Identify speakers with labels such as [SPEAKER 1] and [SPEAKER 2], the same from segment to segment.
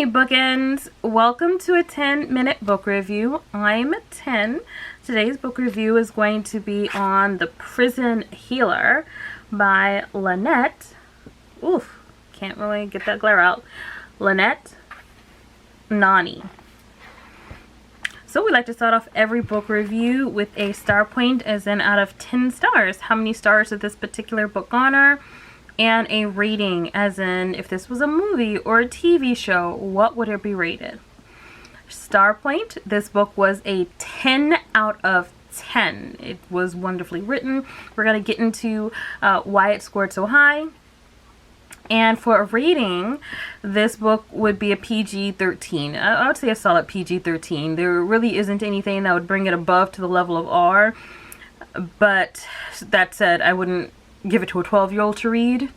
[SPEAKER 1] Hey Bookends! Welcome to a 10-minute book review. I'm 10. Today's book review is going to be on The Prison Healer by Lynette. Oof, can't really get that glare out. Lynette Noni. So we like to start off every book review with a star point, as in out of 10 stars. How many stars did this particular book garner? And a rating, as in if this was a movie or a TV show, what would it be rated? Star point, this book was a 10 out of 10. It was wonderfully written. We're going to get into why it scored so high. And for a rating, this book would be a PG-13. I would say a solid PG-13. There really isn't anything that would bring it above to the level of R. But that said, I wouldn't give it to a 12-year-old to read.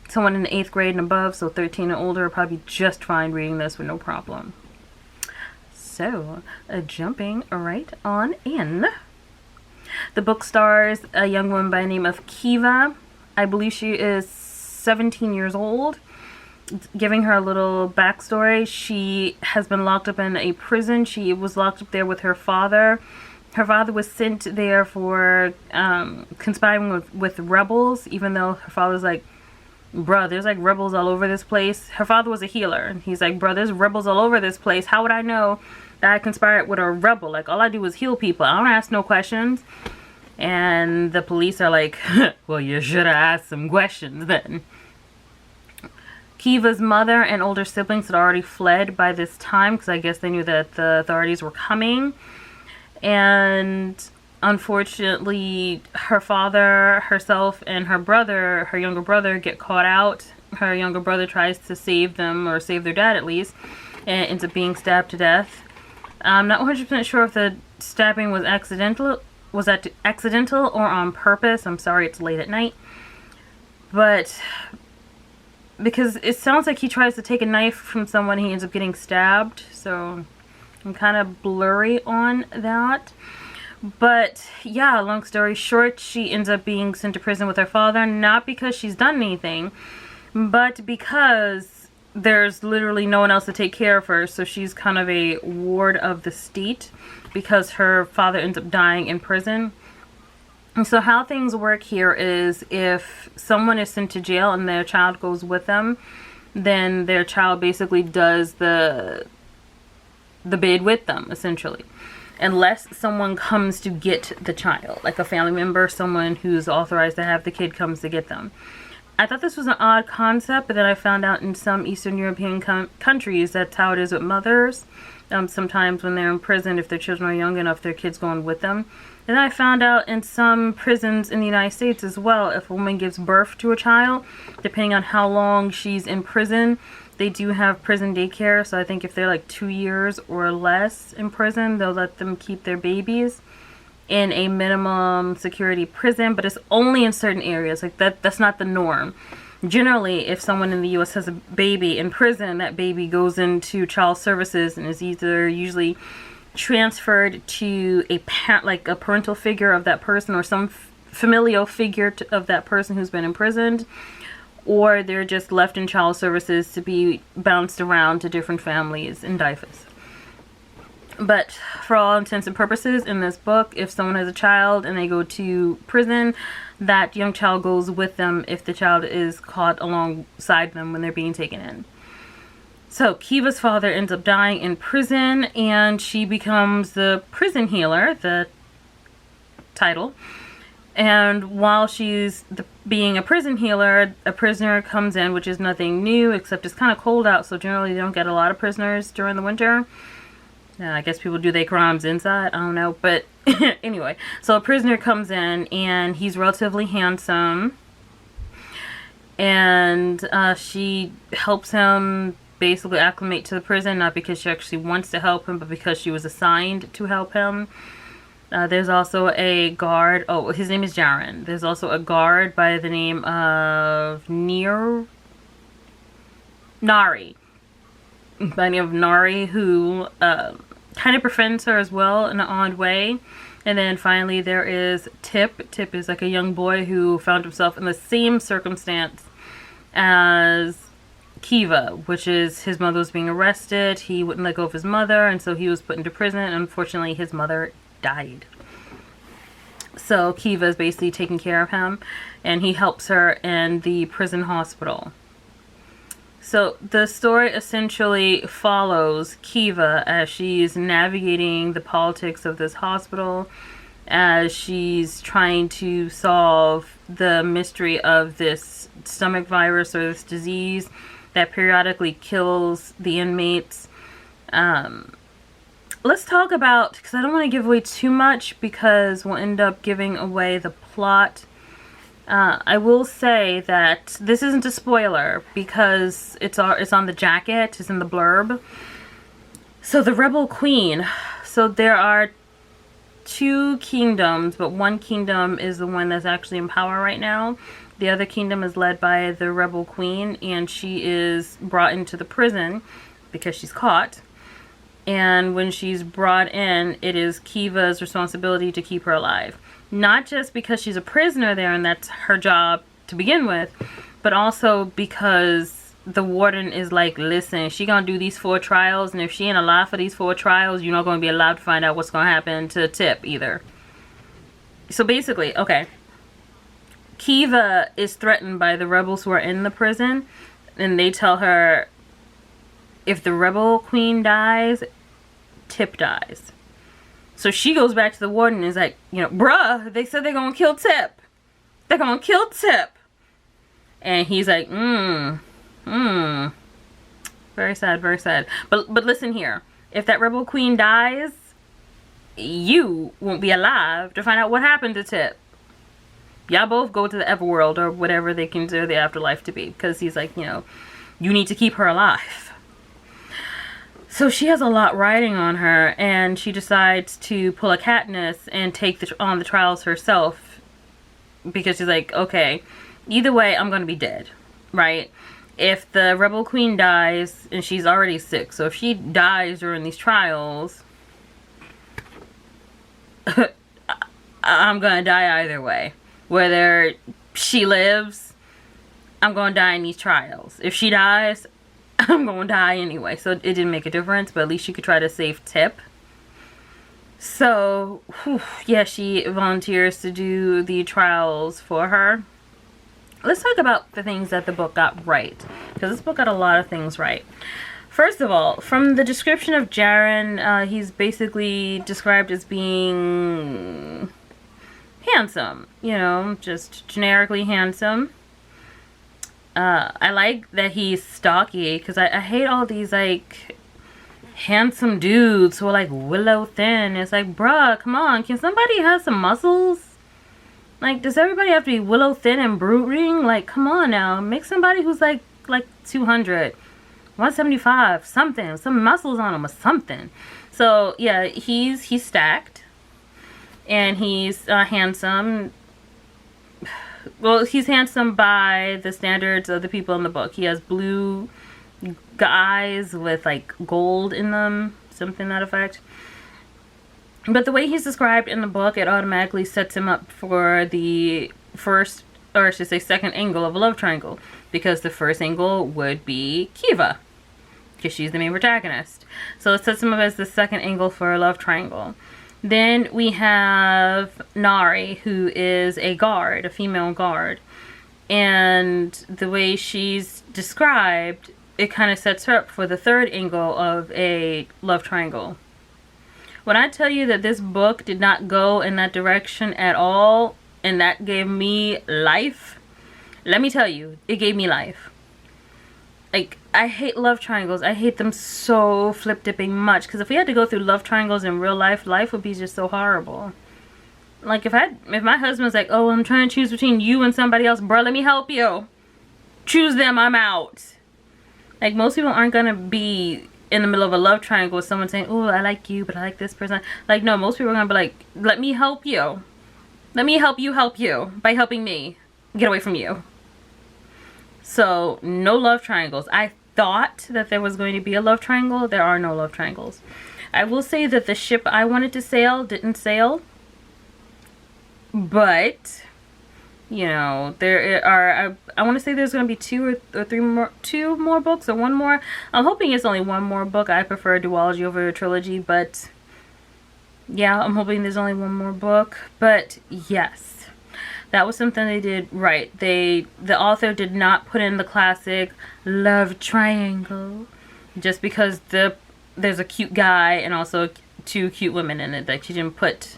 [SPEAKER 1] Someone in the 8th grade and above, so 13 and older, would probably be just fine reading this with no problem. So, jumping right on in. The book stars a young woman by the name of Kiva. I believe she is 17 years old. Giving her a little backstory, she has been locked up in a prison. She was locked up there with her father. Her father was sent there for conspiring with rebels, even though her father's like, bruh, there's like rebels all over this place. Her father was a healer, and he's like, bruh, there's rebels all over this place. How would I know that I conspired with a rebel? Like, all I do is heal people. I don't ask no questions. And the police are like, well, you should have asked some questions then. Kiva's mother and older siblings had already fled by this time, because I guess they knew that the authorities were coming. And unfortunately, her father, herself, and her brother, her younger brother, get caught out. Her younger brother tries to save them, or save their dad at least, and ends up being stabbed to death. I'm not 100% sure if the stabbing was accidental. Was that accidental or on purpose? I'm sorry, it's late at night. But because it sounds like he tries to take a knife from someone, he ends up getting stabbed. So I'm kind of blurry on that. But yeah, long story short, she ends up being sent to prison with her father, not because she's done anything, but because there's literally no one else to take care of her. So she's kind of a ward of the state because her father ends up dying in prison. And so how things work here is, if someone is sent to jail and their child goes with them, then their child basically does the bid with them, essentially, unless someone comes to get the child, like a family member, someone who's authorized to have the kid comes to get them. I thought this was an odd concept, but then I found out in some Eastern European countries that's how it is with mothers. Sometimes when they're in prison, if their children are young enough, their kids going with them. And then I found out in some prisons in the United States as well, if a woman gives birth to a child, depending on how long she's in prison, they do have prison daycare. So I think if they're like 2 years or less in prison, they'll let them keep their babies in a minimum security prison, but it's only in certain areas. Like that's not the norm. Generally, if someone in the U.S. has a baby in prison, that baby goes into child services and is either usually transferred to a parental figure of that person, or some familial figure of that person who's been imprisoned, or they're just left in child services to be bounced around to different families in DIFAs. But for all intents and purposes, in this book, if someone has a child and they go to prison, that young child goes with them if the child is caught alongside them when they're being taken in. So Kiva's father ends up dying in prison, and she becomes the prison healer, the title. And while she's being a prison healer, a prisoner comes in, which is nothing new, except it's kind of cold out, so generally they don't get a lot of prisoners during the winter. I guess people do their crimes inside, I don't know, but anyway. So a prisoner comes in, and he's relatively handsome, and she helps him basically acclimate to the prison, not because she actually wants to help him, but because she was assigned to help him. There's also a guard. Oh, his name is Jaren. There's also a guard by the name of Nari. By the name of Nari, who kind of befriends her as well in an odd way. And then finally there is Tip. Tip is like a young boy who found himself in the same circumstance as Kiva, which is his mother was being arrested. He wouldn't let go of his mother, and so he was put into prison. Unfortunately, his mother died. So Kiva is basically taking care of him, and he helps her in the prison hospital. So the story essentially follows Kiva as she's navigating the politics of this hospital, as she's trying to solve the mystery of this stomach virus or this disease that periodically kills the inmates. Let's talk about, because I don't want to give away too much because we'll end up giving away the plot. I will say that this isn't a spoiler because it's on the jacket, it's in the blurb. So the Rebel Queen. So there are 2 kingdoms, but one kingdom is the one that's actually in power right now. The other kingdom is led by the Rebel Queen, and she is brought into the prison because she's caught. And when she's brought in, it is Kiva's responsibility to keep her alive. Not just because she's a prisoner there and that's her job to begin with, but also because the warden is like, listen, she gonna do these 4 trials, and if she ain't alive for these 4 trials, you're not gonna be allowed to find out what's gonna happen to Tip either. So basically, okay, Kiva is threatened by the rebels who are in the prison, and they tell her if the Rebel Queen dies, Tip dies. So she goes back to the warden and is like, you know, bruh, they said they're gonna kill Tip. They're gonna kill Tip. And he's like, very sad, very sad. But listen here. If that Rebel Queen dies, you won't be alive to find out what happened to Tip. Y'all both go to the Everworld or whatever they consider the afterlife to be. Because he's like, you know, you need to keep her alive. So she has a lot riding on her, and she decides to pull a Katniss and take on the trials herself, because she's like, okay, either way, I'm going to be dead, right? If the Rebel Queen dies, and she's already sick, so if she dies during these trials, I'm going to die either way. Whether she lives, I'm going to die in these trials. If she dies, I'm going to die anyway. So it didn't make a difference, but at least she could try to save Tip. So, yeah, she volunteers to do the trials for her. Let's talk about the things that the book got right, because this book got a lot of things right. First of all, from the description of Jaren, he's basically described as being handsome, you know, just generically handsome. I like that he's stocky, because I hate all these, like, handsome dudes who are, like, willow thin. It's like, bruh, come on, can somebody have some muscles? Like, does everybody have to be willow thin and brooding? Like, come on now, make somebody who's, like 200, 175, something, some muscles on him or something. So, yeah, he's stacked, and he's handsome. Well, he's handsome by the standards of the people in the book. He has blue eyes with, like, gold in them. Something to that effect. But the way he's described in the book, it automatically sets him up for the first, or I should say second angle of a love triangle. Because the first angle would be Kiva, because she's the main protagonist. So it sets him up as the second angle for a love triangle. Then we have Nari, who is a guard, a female guard. And the way she's described, it kind of sets her up for the third angle of a love triangle. When I tell you that this book did not go in that direction at all, and that gave me life, let me tell you, it gave me life. Like, I hate love triangles. I hate them so flip-dipping much. Because if we had to go through love triangles in real life, life would be just so horrible. Like, if my husband's like, oh, I'm trying to choose between you and somebody else. Bro, let me help you. Choose them, I'm out. Like, most people aren't going to be in the middle of a love triangle with someone saying, oh, I like you, but I like this person. Like, no, most people are going to be like, let me help you. Let me help you by helping me get away from you. So, no love triangles. I thought that there was going to be a love triangle. There are no love triangles. I will say that the ship I wanted to sail didn't sail. But You know, there are, I want to say there's going to be two more books, or one more. I'm hoping it's only one more book. I prefer a duology over a trilogy, but yeah, I'm hoping there's only one more book. But yes, that was something they did right. The author did not put in the classic love triangle just because there's a cute guy and also two cute women in it. Like, she didn't put.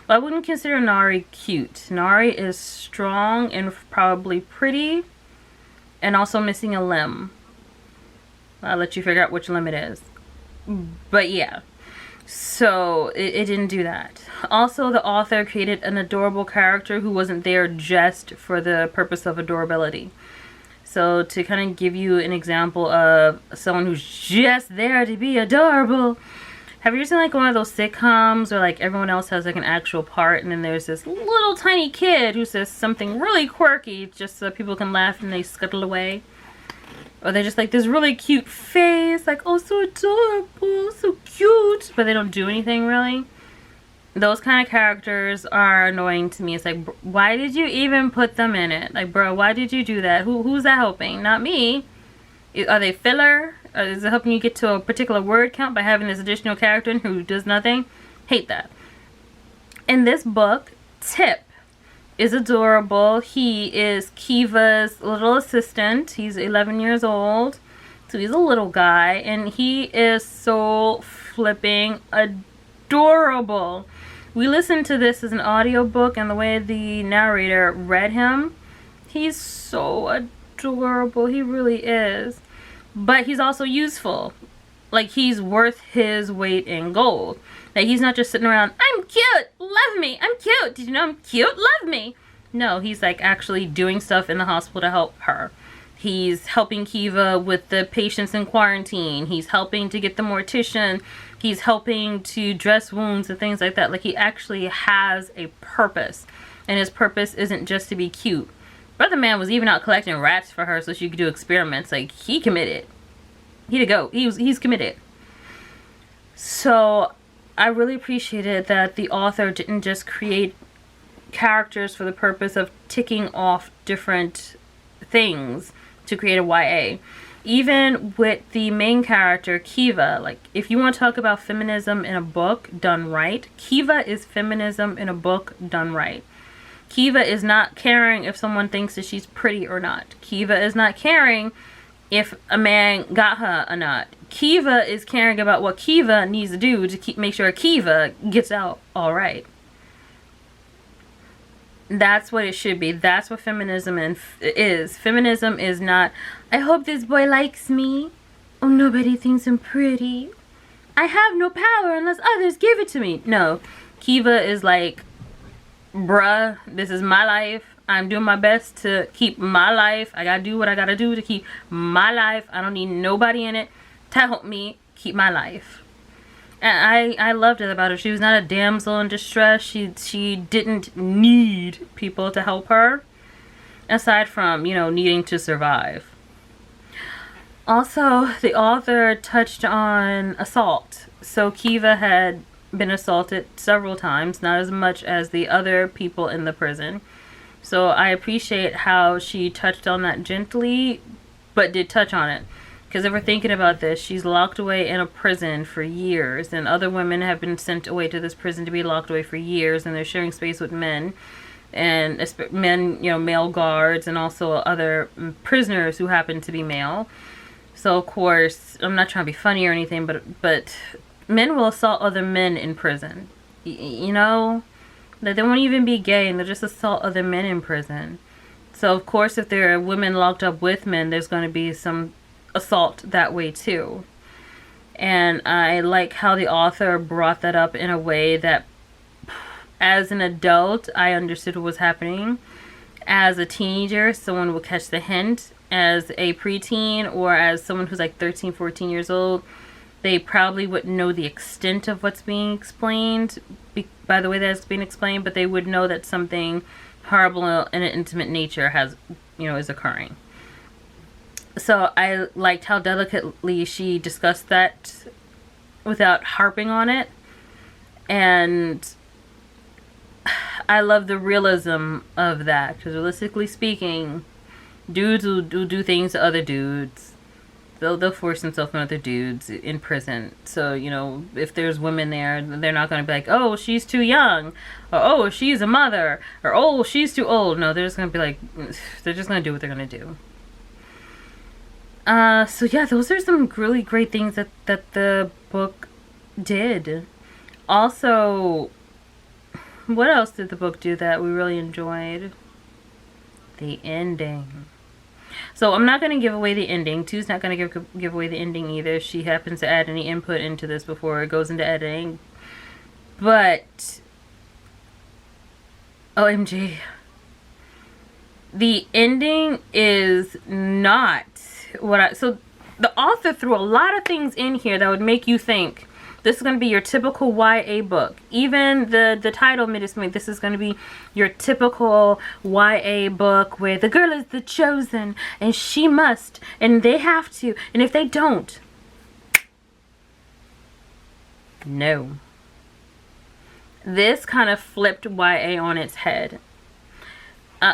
[SPEAKER 1] Well, I wouldn't consider Nari cute. Nari is strong and probably pretty, and also missing a limb. I'll let you figure out which limb it is. But yeah. So, it didn't do that. Also, the author created an adorable character who wasn't there just for the purpose of adorability. So, to kind of give you an example of someone who's just there to be adorable. Have you ever seen like one of those sitcoms where like everyone else has like an actual part, and then there's this little tiny kid who says something really quirky just so people can laugh and they scuttle away? Or they're just like this really cute face, like, oh, so adorable, so cute, but they don't do anything really. Those kind of characters are annoying to me. It's like, why did you even put them in it? Like, bro, why did you do that? Who's that helping? Not me. Are they filler? Is it helping you get to a particular word count by having this additional character who does nothing? Hate that. In this book, Tip is adorable. He is Kiva's little assistant. He's 11 years old. So he's a little guy. And he is so flipping adorable. We listened to this as an audiobook, and the way the narrator read him, he's so adorable. He really is. But he's also useful. Like, he's worth his weight in gold. Like, he's not just sitting around, I'm cute, love me, I'm cute, did you know I'm cute, love me. No, he's like actually doing stuff in the hospital to help her. He's helping Kiva with the patients in quarantine. He's helping to get the mortician. He's helping to dress wounds and things like that. Like, he actually has a purpose. And his purpose isn't just to be cute. Brother man was even out collecting rats for her so she could do experiments. Like, he committed. He to go. He's committed. So, I really appreciated that the author didn't just create characters for the purpose of ticking off different things to create a YA. Even with the main character, Kiva, like, if you want to talk about feminism in a book done right, Kiva is feminism in a book done right. Kiva is not caring if someone thinks that she's pretty or not. Kiva is not caring if a man got her or not. Kiva is caring about what Kiva needs to do to make sure Kiva gets out all right. That's what it should be. That's what feminism is. Feminism is not, I hope this boy likes me. Oh, nobody thinks I'm pretty. I have no power unless others give it to me. No. Kiva is like, bruh, this is my life. I'm doing my best to keep my life. I gotta do what I gotta do to keep my life. I don't need nobody in it to help me keep my life. And I loved it about her. She was not a damsel in distress. She didn't need people to help her, aside from, you know, needing to survive. Also, the author touched on assault. So Kiva had been assaulted several times, not as much as the other people in the prison. So I appreciate how she touched on that gently, but did touch on it. Because if we're thinking about this, she's locked away in a prison for years, and other women have been sent away to this prison to be locked away for years, and they're sharing space with men, and men, you know, male guards, and also other prisoners who happen to be male. So of course, I'm not trying to be funny or anything, but men will assault other men in prison. You know, that they won't even be gay, and they'll just assault other men in prison. So of course, if there are women locked up with men, there's going to be some assault that way too. And I like how the author brought that up in a way that, as an adult, I understood what was happening. As a teenager, someone would catch the hint. As a preteen, or as someone who's like 13, 14 years old, they probably wouldn't know the extent of what's being explained by the way that it's being explained, but they would know that something horrible in an intimate nature has, you know, is occurring. So I liked how delicately she discussed that without harping on it. And I love the realism of that, because realistically speaking, dudes will do things to other dudes. They'll force themselves on other dudes in prison. So, you know, if there's women there, they're not going to be like, oh, she's too young, or oh, she's a mother, or oh, she's too old. No, they're just going to be like, they're just going to do what they're going to do. So yeah, those are some really great things that the book did. Also, what else did the book do that we really enjoyed? The ending. So I'm not going to give away the ending. Tu's not going to give away the ending either. She happens to add any input into this before it goes into editing. But OMG. The ending is not what I... So the author threw a lot of things in here that would make you think this is going to be your typical YA book. Even the title made us think this is going to be your typical YA book where the girl is the chosen and she must and they have to, and if they don't, no. This kind of flipped YA on its head.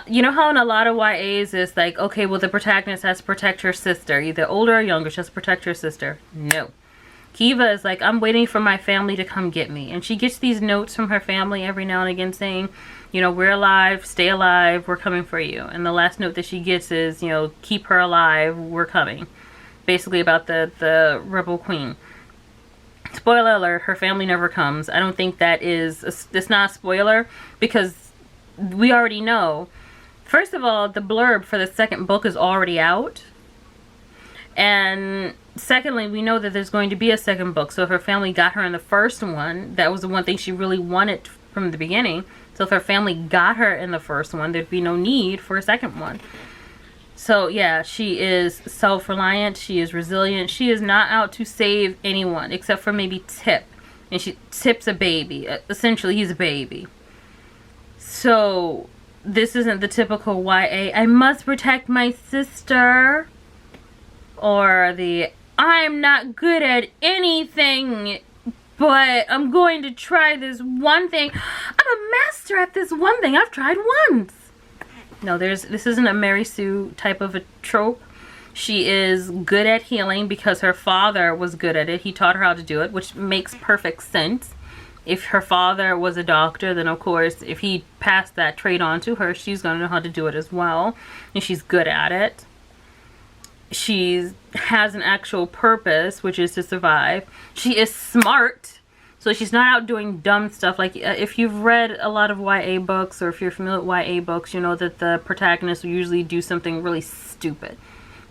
[SPEAKER 1] You know how in a lot of YAs it's like, okay, well the protagonist has to protect her sister, either older or younger, she has to protect her sister. No. Kiva is like, I'm waiting for my family to come get me. And she gets these notes from her family every now and again saying, you know, we're alive, stay alive, we're coming for you. And the last note that she gets is, you know, keep her alive, we're coming. Basically about the rebel queen. Spoiler alert, her family never comes. I don't think that is, it's not a spoiler because we already know. First of all, the blurb for the second book is already out. And secondly, we know that there's going to be a second book. So if her family got her in the first one, that was the one thing she really wanted from the beginning. So if her family got her in the first one, there'd be no need for a second one. So yeah, she is self-reliant. She is resilient. She is not out to save anyone except for maybe Tip. And Tip's a baby. Essentially, he's a baby. So this isn't the typical YA, I must protect my sister. Or the, I'm not good at anything, but I'm going to try this one thing. I'm a master at this one thing I've tried once. No, this isn't a Mary Sue type of a trope. She is good at healing because her father was good at it. He taught her how to do it, which makes perfect sense. If her father was a doctor, then of course, if he passed that trait on to her, she's going to know how to do it as well. And she's good at it. She has an actual purpose, which is to survive. She is smart, so she's not out doing dumb stuff. Like if you've read a lot of YA books, or if you're familiar with YA books, you know that the protagonist will usually do something really stupid.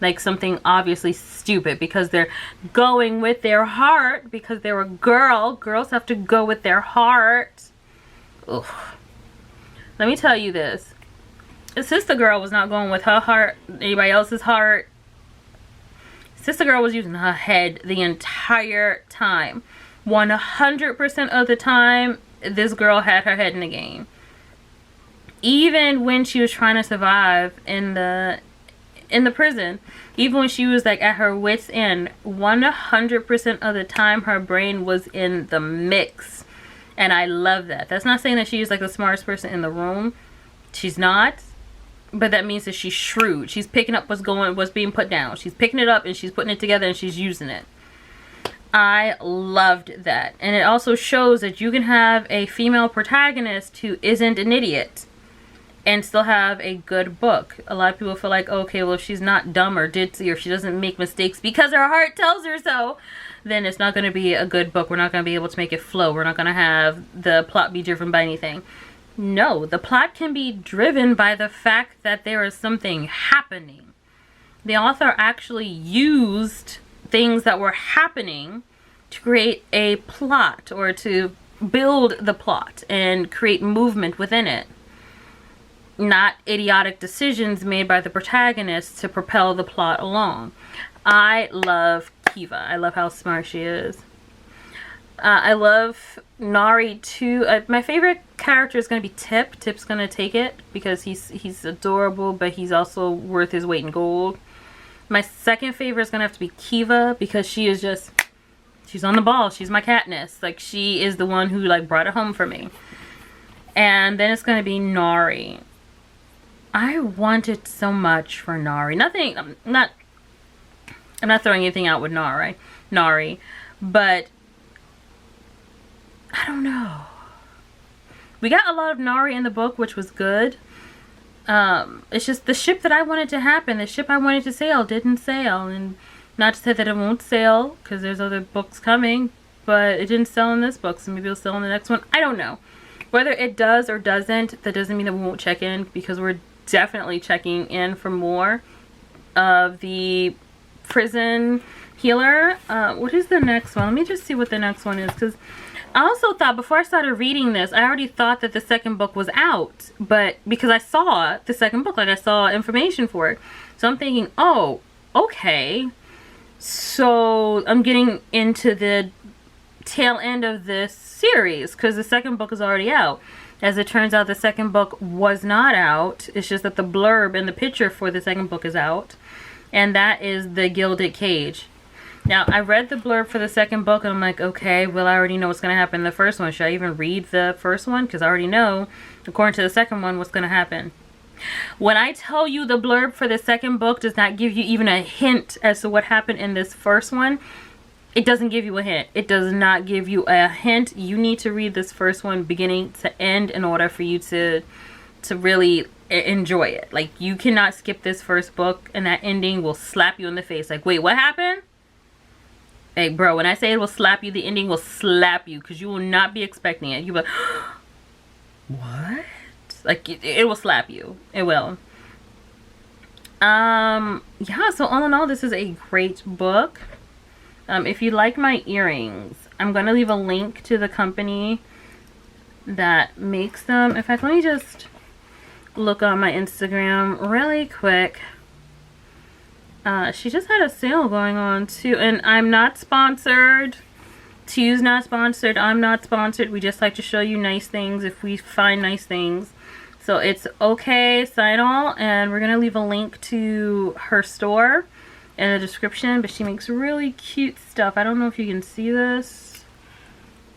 [SPEAKER 1] Like something obviously stupid because they're going with their heart, because they're a girl. Girls have to go with their heart. Ugh. Let me tell you this. Sister Girl was not going with her heart, anybody else's heart. Sister Girl was using her head the entire time. 100% of the time, this girl had her head in the game. Even when she was trying to survive in the prison, even when she was like at her wit's end, 100% of the time her brain was in the mix. And I love that. That's not saying that she is like the smartest person in the room. She's not. But that means that she's shrewd. She's picking up what's being put down. She's picking it up and she's putting it together and she's using it. I loved that. And it also shows that you can have a female protagonist who isn't an idiot and still have a good book. A lot of people feel like, okay, well, if she's not dumb or ditzy or if she doesn't make mistakes because her heart tells her so, then it's not going to be a good book. We're not going to be able to make it flow. We're not going to have the plot be driven by anything. No, the plot can be driven by the fact that there is something happening. The author actually used things that were happening to create a plot, or to build the plot and create movement within it. Not idiotic decisions made by the protagonist to propel the plot along. I love Kiva. I love how smart she is. I love Nari too. My favorite character is going to be Tip. Tip's going to take it because he's adorable, but he's also worth his weight in gold. My second favorite is going to have to be Kiva because she is just, she's on the ball. She's my Katniss. Like, she is the one who like brought it home for me. And then it's going to be Nari. I wanted so much for Nari. Nothing, I'm not throwing anything out with Nari, but I don't know. We got a lot of Nari in the book, which was good. It's just the ship that I wanted to happen, the ship I wanted to sail didn't sail. And not to say that it won't sail, because there's other books coming, but it didn't sell in this book, so maybe it'll sell in the next one. I don't know. Whether it does or doesn't, that doesn't mean that we won't check in, because we're definitely checking in for more of the prison healer. What is the next one? Let me just see what the next one is, because I also thought, before I started reading this, I already thought that the second book was out, but because I saw the second book, like I saw information for it, so I'm thinking, oh, okay, so I'm getting into the tail end of this series, because the second book is already out. As it turns out, the second book was not out. It's just that the blurb and the picture for the second book is out, and that is The Gilded Cage. Now, I read the blurb for the second book, and I'm like, okay, well, I already know what's going to happen in the first one. Should I even read the first one? Because I already know, according to the second one, what's going to happen. When I tell you the blurb for the second book does not give you even a hint as to what happened in this first one, it doesn't give you a hint. It does not give you a hint. You need to read this first one beginning to end in order for you to really enjoy it. Like, you cannot skip this first book, and that ending will slap you in the face. Like, wait, what happened? Hey, bro, when I say it will slap you, the ending will slap you, because you will not be expecting it. You'll be like, what? Like, it will slap you. It will. Yeah, so all in all, this is a great book. If you like my earrings, I'm going to leave a link to the company that makes them. In fact, let me just look on my Instagram really quick. She just had a sale going on too, and I'm not sponsored. Tu's not sponsored. I'm not sponsored. We just like to show you nice things if we find nice things. So it's okay, sign all, and we're gonna leave a link to her store in the description. But she makes really cute stuff. I don't know if you can see this,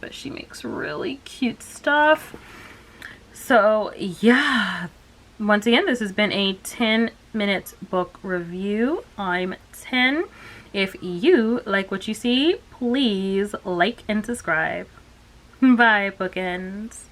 [SPEAKER 1] but she makes really cute stuff. So yeah. Once again, this has been a 10-minute book review. I'm 10. If you like what you see, please like and subscribe. Bye, Bookends.